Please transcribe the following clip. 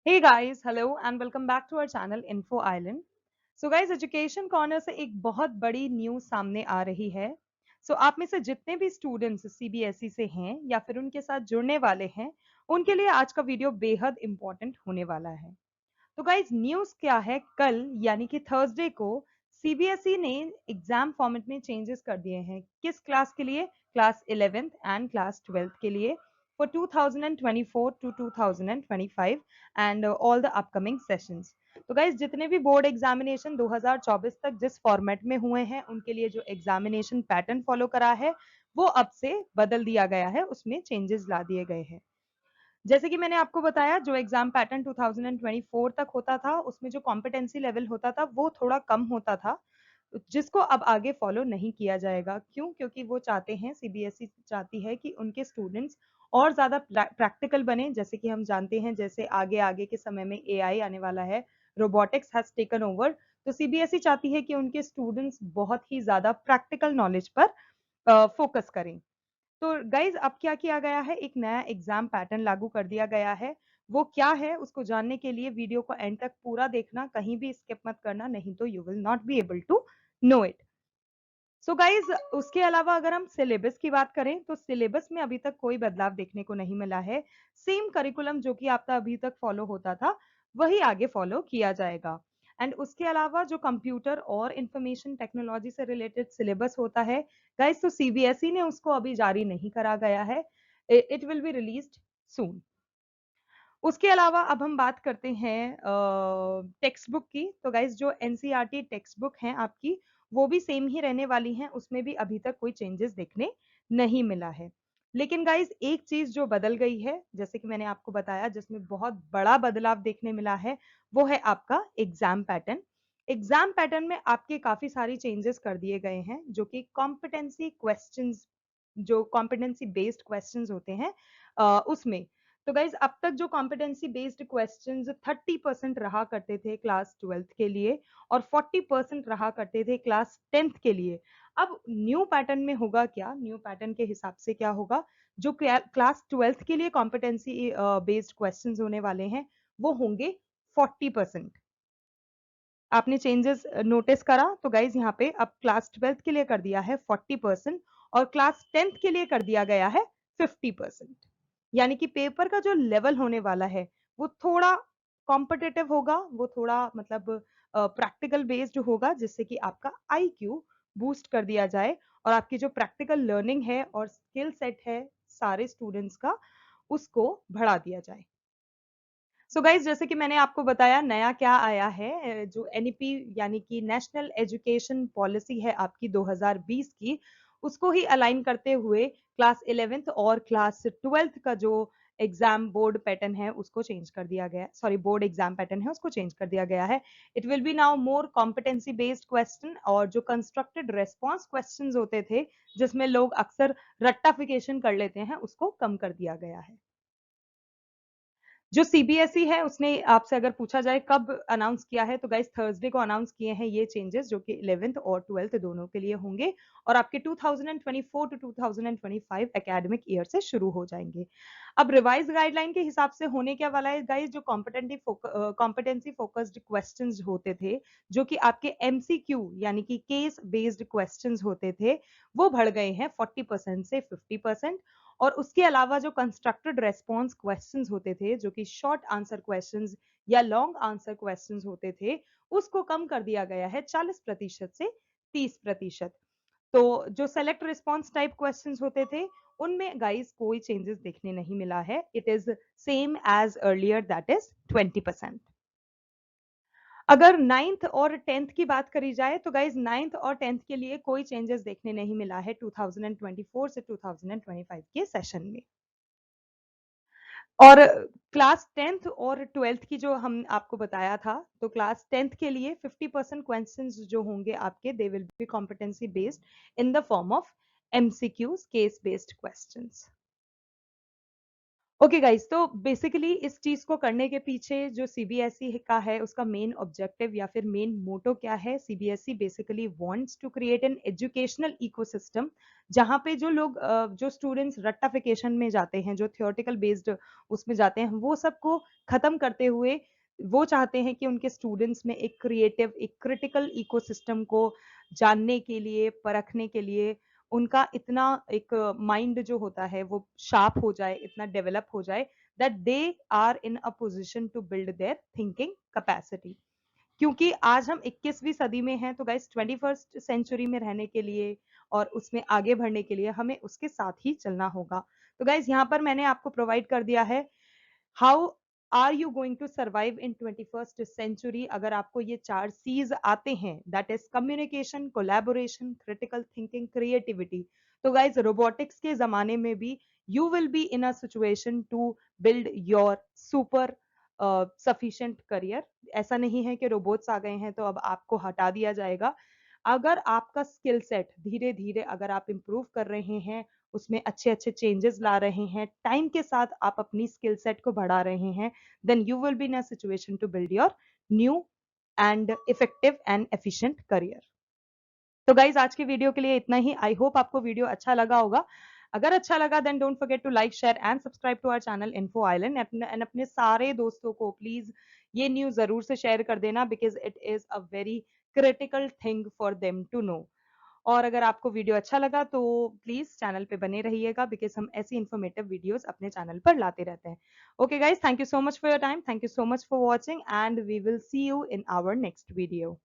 Hey guys, hello and welcome back to our channel Info Island. So guys, education corner से एक बहुत बड़ी news सामने आ रही है. आप में से जितने भी स्टूडेंट्स सीबीएसई से हैं या फिर उनके साथ जुड़ने वाले हैं, उनके लिए आज का वीडियो बेहद इंपॉर्टेंट होने वाला है. तो गाइज न्यूज क्या है, कल यानी कि थर्सडे को सीबीएसई ने एग्जाम फॉर्मेट में चेंजेस कर दिए हैं. किस क्लास के लिए? Class 11th and class 12th के लिए for 2024 to 2025 and all the upcoming sessions. तो गाइज जितने भी बोर्ड एग्जामिनेशन 2024 तक जिस फॉर्मेट में हुए हैं, उनके लिए जो एग्जामिनेशन पैटर्न फॉलो करा है वो अब से बदल दिया गया है, उसमें चेंजेस ला दिए गए हैं. जैसे कि मैंने आपको बताया, जो एग्जाम पैटर्न 2024 तक होता था उसमें जो कॉम्पिटेंसी लेवल होता था वो थोड़ा कम होता था, जिसको अब आगे फॉलो नहीं किया जाएगा. क्यों? क्योंकि वो चाहते हैं, सीबीएसई चाहती है कि उनके स्टूडेंट्स और ज्यादा प्रैक्टिकल बने. जैसे कि हम जानते हैं, जैसे आगे आगे के समय में एआई आने वाला है, रोबोटिक्स हैज टेकन ओवर, तो सीबीएसई चाहती है कि उनके स्टूडेंट्स बहुत ही ज्यादा प्रैक्टिकल नॉलेज पर फोकस करें. तो गाइज अब क्या किया गया है, एक नया एग्जाम पैटर्न लागू कर दिया गया है. वो क्या है, उसको जानने के लिए वीडियो को एंड तक पूरा देखना, कहीं भी स्किप मत करना, नहीं तो you will not be able to know it. So guys उसके अलावा अगर हम सिलेबस की बात करें तो सिलेबस में अभी तक कोई बदलाव देखने को नहीं मिला है. सेम करिकुलम जो कि आपका अभी तक फॉलो होता था वही आगे फॉलो किया जाएगा. एंड उसके अलावा जो कंप्यूटर और इंफॉर्मेशन टेक्नोलॉजी से रिलेटेड सिलेबस होता है गाइज, तो सीबीएसई ने उसको अभी जारी नहीं करा गया है. इट विल बी रिलीज्ड सून. उसके अलावा अब हम बात करते हैं टेक्स्ट बुक की. तो गाइज जो एनसीईआरटी टेक्स्ट बुक है आपकी, वो भी सेम ही रहने वाली हैं, उसमें भी अभी तक कोई चेंजेस देखने नहीं मिला है. लेकिन गाइज एक चीज जो बदल गई है, जैसे कि मैंने आपको बताया, जिसमें बहुत बड़ा बदलाव देखने मिला है, वो है आपका एग्जाम पैटर्न. एग्जाम पैटर्न में आपके काफी सारी चेंजेस कर दिए गए हैं, जो कि कॉम्पिटेंसी क्वेश्चंस, जो कॉम्पिटेंसी बेस्ड क्वेश्चंस होते हैं उसमें. तो गाइज अब तक जो कॉम्पिटेंसी बेस्ड क्वेश्चंस 30% रहा करते थे क्लास 12th के लिए और 40% रहा करते थे क्लास 10th के लिए, अब न्यू पैटर्न में होगा क्या? न्यू पैटर्न के हिसाब से क्या होगा, जो क्लास 12th के लिए कॉम्पिटेंसी बेस्ड क्वेश्चंस होने वाले हैं वो होंगे 40%. आपने चेंजेस नोटिस करा? तो गाइज यहाँ पे अब क्लास 12th के लिए कर दिया है 40% और क्लास 10th के लिए कर दिया गया है 50%. यानी कि पेपर का जो लेवल होने वाला है वो थोड़ा कॉम्पिटिटिव होगा, वो थोड़ा मतलब प्रैक्टिकल बेस्ड होगा, जिससे कि आपका आईक्यू बूस्ट कर दिया जाए और आपकी जो प्रैक्टिकल लर्निंग है और स्किल सेट है सारे स्टूडेंट्स का, उसको बढ़ा दिया जाए. सो गाइज जैसे कि मैंने आपको बताया, नया क्या आया है, जो एनईपी यानी कि नेशनल एजुकेशन पॉलिसी है आपकी 2020 की, उसको ही अलाइन करते हुए क्लास 11th और क्लास 12th का जो एग्जाम बोर्ड पैटर्न है उसको चेंज कर दिया गया. सॉरी, बोर्ड एग्जाम पैटर्न है उसको चेंज कर दिया गया है. It will be now more competency based question, और जो कंस्ट्रक्टेड रेस्पॉन्स क्वेश्चन होते थे जिसमें लोग अक्सर रट्टाफिकेशन कर लेते हैं, उसको कम कर दिया गया है. जो सीबीएसई है उसने आपसे अगर पूछा जाए कब अनाउंस किया है, तो गाइस थर्सडे को अनाउंस किए हैं ये चेंजेस, जो कि 11th और 12th दोनों के लिए होंगे और आपके 2024 टू 2025 एकेडमिक ईयर से शुरू हो जाएंगे. अब रिवाइज गाइडलाइन के हिसाब से होने क्या वाला है गाइस, जो कॉम्पिटेंसी फोकस्ड क्वेश्चंस होते थे, जो कि आपके एमसीक्यू यानी कि केस बेस्ड क्वेश्चंस होते थे, वो बढ़ गए हैं 40% से 50%. और उसके अलावा जो कंस्ट्रक्टेड रेस्पॉन्स क्वेश्चंस होते थे, जो कि शॉर्ट आंसर क्वेश्चंस या लॉन्ग आंसर क्वेश्चंस होते थे, उसको कम कर दिया गया है 40% से 30%. तो जो सेलेक्ट रिस्पॉन्स टाइप क्वेश्चंस होते थे, उनमें गाइस कोई चेंजेस देखने नहीं मिला है. It is same as earlier, that is 20%. अगर 9th और 10th की बात करी जाए तो गाइज 9th और 10th के लिए कोई चेंजेस देखने नहीं मिला है 2024 से 2025 के सेशन में. और क्लास 10th और 12th की जो हम आपको बताया था, तो क्लास 10th के लिए 50% क्वेश्चंस जो होंगे आपके, they will be competency based in the form of MCQs, case based questions. Okay guys, तो बेसिकली इस चीज को करने के पीछे जो सीबीएसई का है उसका मेन ऑब्जेक्टिव या फिर मेन मोटो क्या है। CBSE basically wants to create an educational ecosystem जहां पे जो लोग जो स्टूडेंट्स रट्टाफिकेशन में जाते हैं, जो थियोरटिकल बेस्ड उसमें जाते हैं, वो सबको खत्म करते हुए वो चाहते हैं कि उनके स्टूडेंट्स में एक क्रिएटिव, एक क्रिटिकल इकोसिस्टम को जानने के लिए, परखने के लिए उनका इतना एक माइंड जो होता है वो शार्प हो जाए, इतना डेवलप हो जाए that they are in a position to build their thinking capacity. क्योंकि आज हम 21वीं सदी में हैं, तो गाइस 21st सेंचुरी में रहने के लिए और उसमें आगे बढ़ने के लिए हमें उसके साथ ही चलना होगा। तो गाइस यहाँ पर मैंने आपको प्रोवाइड कर दिया है how are you going to survive in 21st century. अगर आपको ये 4 C's आते हैं, that is communication, collaboration, critical thinking, creativity, तो गाइज रोबोटिक्स के जमाने में भी you will be in a situation to build your super sufficient career. ऐसा नहीं है कि रोबोट्स आ गए हैं तो अब आपको हटा दिया जाएगा। अगर आपका स्किल सेट धीरे धीरे अगर आप इंप्रूव कर रहे हैं, उसमें अच्छे अच्छे चेंजेस ला रहे हैं, टाइम के साथ आप अपनी स्किल सेट को बढ़ा रहे हैं, then you will be in a situation to build your new and effective and efficient career. तो गाइज आज के वीडियो के लिए इतना ही। आई होप आपको वीडियो अच्छा लगा होगा। अगर अच्छा लगा then don't forget to like, share and subscribe to our channel Info Island and अपने सारे दोस्तों को प्लीज ये न्यूज जरूर से शेयर कर देना because it is a very critical thing for them to know. और अगर आपको वीडियो अच्छा लगा तो प्लीज चैनल पे बने रहिएगा बिकॉज हम ऐसी इन्फॉर्मेटिव वीडियोस अपने चैनल पर लाते रहते हैं। Okay guys, thank you so much for your time, thank you so much for watching and we will see you in our next video.